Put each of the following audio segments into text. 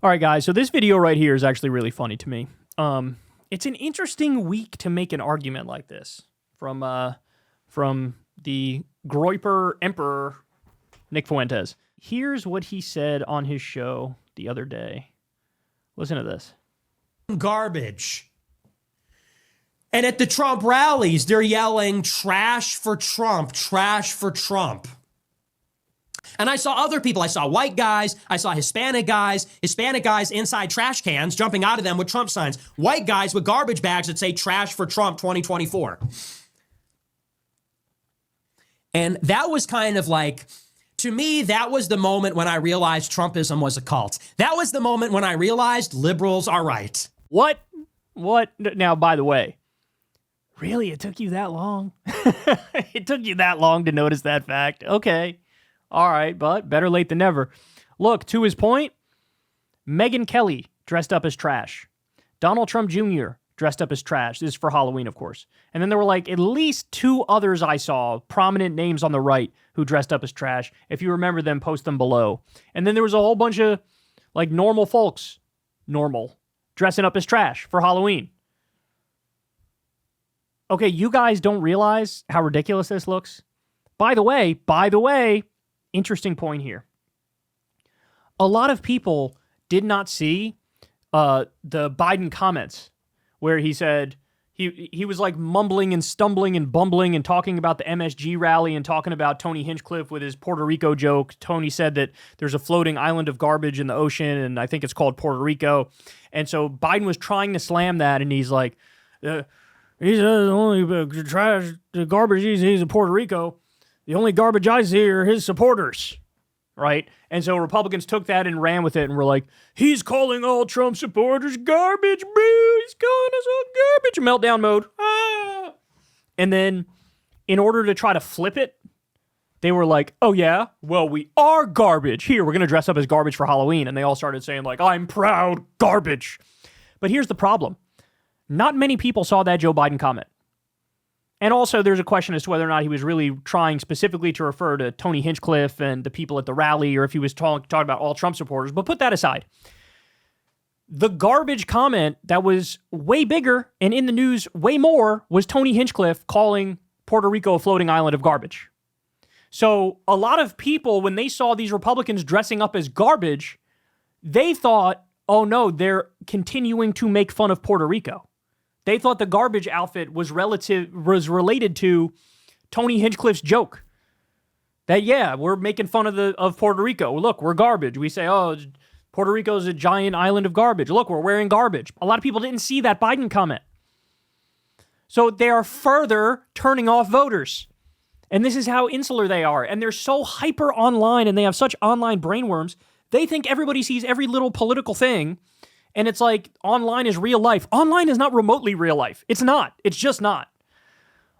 All right, guys, so this video right here is actually really funny to me. It's an interesting week to make an argument like this from the Groyper Emperor, Nick Fuentes. Here's what he said on his show the other day. Listen to this. Garbage. And at the Trump rallies, they're yelling, trash for Trump, trash for Trump. And I saw other people. I saw white guys. I saw Hispanic guys inside trash cans jumping out of them with Trump signs. White guys with garbage bags that say trash for Trump 2024. And that was kind of like, to me, that was the moment when I realized Trumpism was a cult. That was the moment when I realized liberals are right. What? Now, by the way, really, it took you that long? It took you that long to notice that fact? Okay. All right, but better late than never. Look, to his point, Megyn Kelly dressed up as trash. Donald Trump Jr. dressed up as trash. This is for Halloween, of course. And then there were like at least two others I saw, prominent names on the right, who dressed up as trash. If you remember them, post them below. And then there was a whole bunch of like normal folks, dressing up as trash for Halloween. Okay, you guys don't realize how ridiculous this looks? By the way, interesting point here. A lot of people did not see the Biden comments where he said he was like mumbling and stumbling and bumbling and talking about the MSG rally and talking about Tony Hinchcliffe with his Puerto Rico joke. Tony said that there's a floating island of garbage in the ocean, and I think it's called Puerto Rico. And so Biden was trying to slam that, and he's like, he's only trash, the garbage he's in Puerto Rico. The only garbage I see are his supporters, right? And so Republicans took that and ran with it and were like, he's calling all Trump supporters garbage, boo. He's calling us all garbage. Meltdown mode. Ah. And then in order to try to flip it, they were like, oh yeah, well, we are garbage. Here, we're going to dress up as garbage for Halloween. And they all started saying like, I'm proud, garbage. But here's the problem. Not many people saw that Joe Biden comment. And also, there's a question as to whether or not he was really trying specifically to refer to Tony Hinchcliffe and the people at the rally, or if he was talking about all Trump supporters. But put that aside. The garbage comment that was way bigger and in the news way more was Tony Hinchcliffe calling Puerto Rico a floating island of garbage. So a lot of people, when they saw these Republicans dressing up as garbage, they thought, oh no, they're continuing to make fun of Puerto Rico. They thought the garbage outfit was related to Tony Hinchcliffe's joke. That, yeah, we're making fun of Puerto Rico. Look, we're garbage. We say, oh, Puerto Rico is a giant island of garbage. Look, we're wearing garbage. A lot of people didn't see that Biden comment. So they are further turning off voters. And this is how insular they are. And they're so hyper online and they have such online brainworms. They think everybody sees every little political thing. And it's like, online is real life. Online is not remotely real life. It's not. It's just not.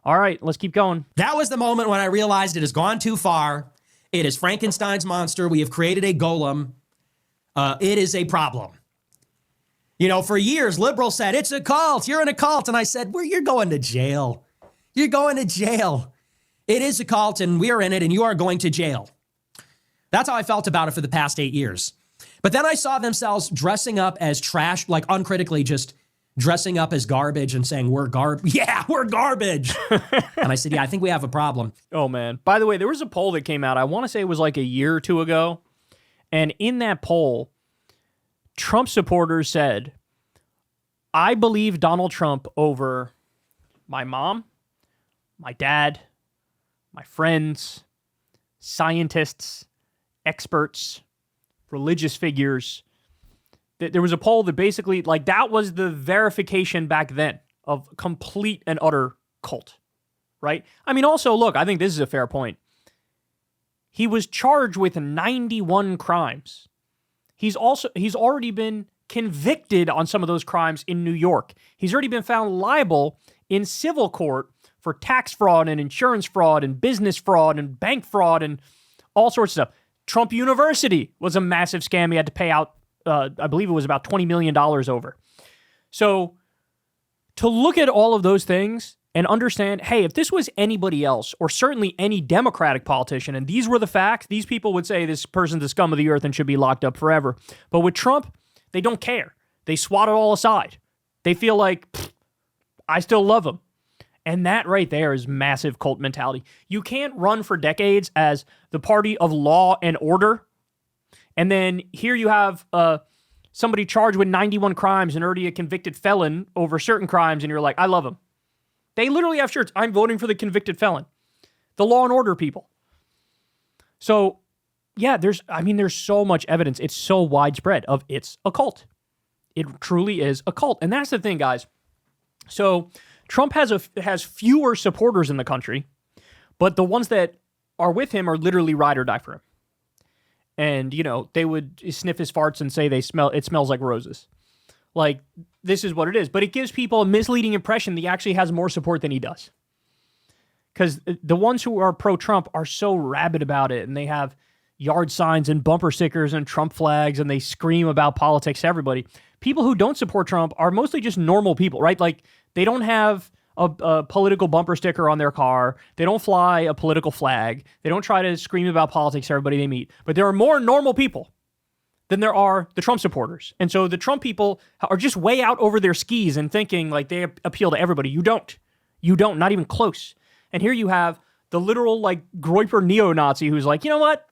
All right, let's keep going. That was the moment when I realized it has gone too far. It is Frankenstein's monster. We have created a golem. It is a problem. You know, for years, liberals said, it's a cult. You're in a cult. And I said, well, you're going to jail. You're going to jail. It is a cult, and we're in it, and you are going to jail. That's how I felt about it for the past 8 years. But then I saw themselves dressing up as trash, like uncritically just dressing up as garbage and saying, we're garbage. Yeah, we're garbage. And I said, yeah, I think we have a problem. Oh, man. By the way, there was a poll that came out. I want to say it was like a year or two ago. And in that poll, Trump supporters said, I believe Donald Trump over my mom, my dad, my friends, scientists, experts, religious figures. There was a poll that basically, like, that was the verification back then of complete and utter cult, right? I mean, also, look, I think this is a fair point. He was charged with 91 crimes. He's already been convicted on some of those crimes in New York. He's already been found liable in civil court for tax fraud and insurance fraud and business fraud and bank fraud and all sorts of stuff. Trump University was a massive scam. He had to pay out, I believe it was about $20 million over. So to look at all of those things and understand, hey, if this was anybody else, or certainly any Democratic politician, and these were the facts, these people would say this person's the scum of the earth and should be locked up forever. But with Trump, They don't care. They swat it all aside. They feel like, I still love him. And that right there is massive cult mentality. You can't run for decades as the party of law and order. And then here you have somebody charged with 91 crimes and already a convicted felon over certain crimes. And you're like, I love him. They literally have shirts. I'm voting for the convicted felon. The law and order people. So, yeah, there's so much evidence. It's so widespread of it's a cult. It truly is a cult. And that's the thing, guys. So Trump has fewer supporters in the country, but the ones that are with him are literally ride or die for him. And, they would sniff his farts and say it smells like roses. Like, this is what it is. But it gives people a misleading impression that he actually has more support than he does. Because the ones who are pro-Trump are so rabid about it, and they have yard signs and bumper stickers and Trump flags, and they scream about politics to everybody. People who don't support Trump are mostly just normal people, right? Like, they don't have a political bumper sticker on their car. They don't fly a political flag. They don't try to scream about politics to everybody they meet. But there are more normal people than there are the Trump supporters. And so the Trump people are just way out over their skis and thinking like they appeal to everybody. You don't. You don't. Not even close. And here you have the literal like Groyper neo-Nazi who's like, you know what?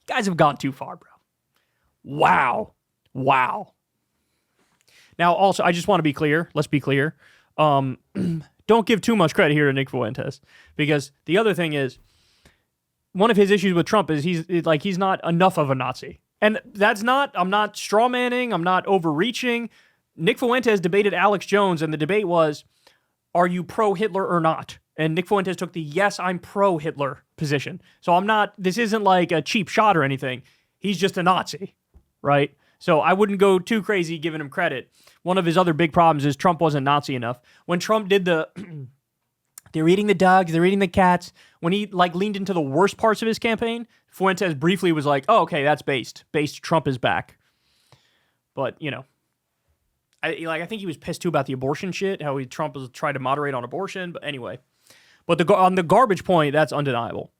You guys have gone too far, bro. Wow. Now, also, I just want to be clear. Let's be clear. Don't give too much credit here to Nick Fuentes, because the other thing is, one of his issues with Trump is he's not enough of a Nazi. And I'm not strawmanning, I'm not overreaching. Nick Fuentes debated Alex Jones, and the debate was, are you pro-Hitler or not? And Nick Fuentes took the yes, I'm pro-Hitler position. So this isn't like a cheap shot or anything. He's just a Nazi, right? So I wouldn't go too crazy giving him credit. One of his other big problems is Trump wasn't Nazi enough. When Trump did they're eating the dogs, they're eating the cats, when he like leaned into the worst parts of his campaign, Fuentes briefly was like, oh, okay, that's based. Trump is back. But, I think he was pissed too about the abortion shit, how Trump was trying to moderate on abortion. But anyway, on the garbage point, that's undeniable.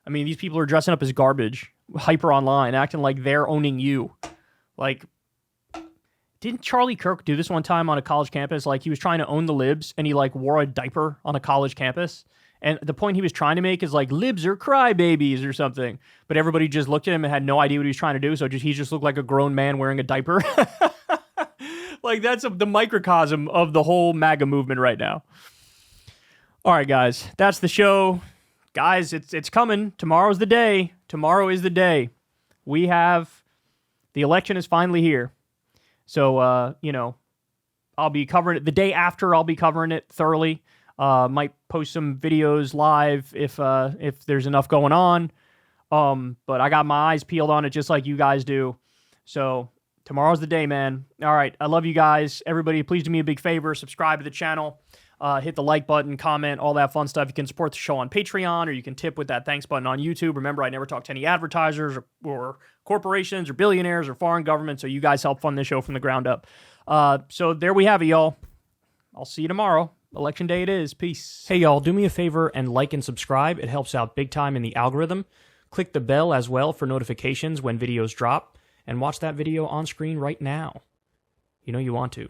I mean, these people are dressing up as garbage, hyper online, acting like they're owning you. Like, didn't Charlie Kirk do this one time on a college campus? Like, he was trying to own the libs, and he, like, wore a diaper on a college campus. And the point he was trying to make is, like, libs are crybabies or something. But everybody just looked at him and had no idea what he was trying to do, so he just looked like a grown man wearing a diaper. Like, that's the microcosm of the whole MAGA movement right now. All right, guys, that's the show. Guys, it's coming. Tomorrow's the day. Tomorrow is the day. The election is finally here. So, I'll be covering it. The day after, I'll be covering it thoroughly. Might post some videos live if there's enough going on. But I got my eyes peeled on it just like you guys do. So, tomorrow's the day, man. All right, I love you guys. Everybody, please do me a big favor. Subscribe to the channel. Hit the like button, comment, all that fun stuff. You can support the show on Patreon, or you can tip with that thanks button on YouTube. Remember, I never talk to any advertisers or corporations or billionaires or foreign governments, so you guys help fund this show from the ground up. So there we have it, y'all. I'll see you tomorrow. Election day it is. Peace. Hey, y'all, do me a favor and like and subscribe. It helps out big time in the algorithm. Click the bell as well for notifications when videos drop, and watch that video on screen right now. You know you want to.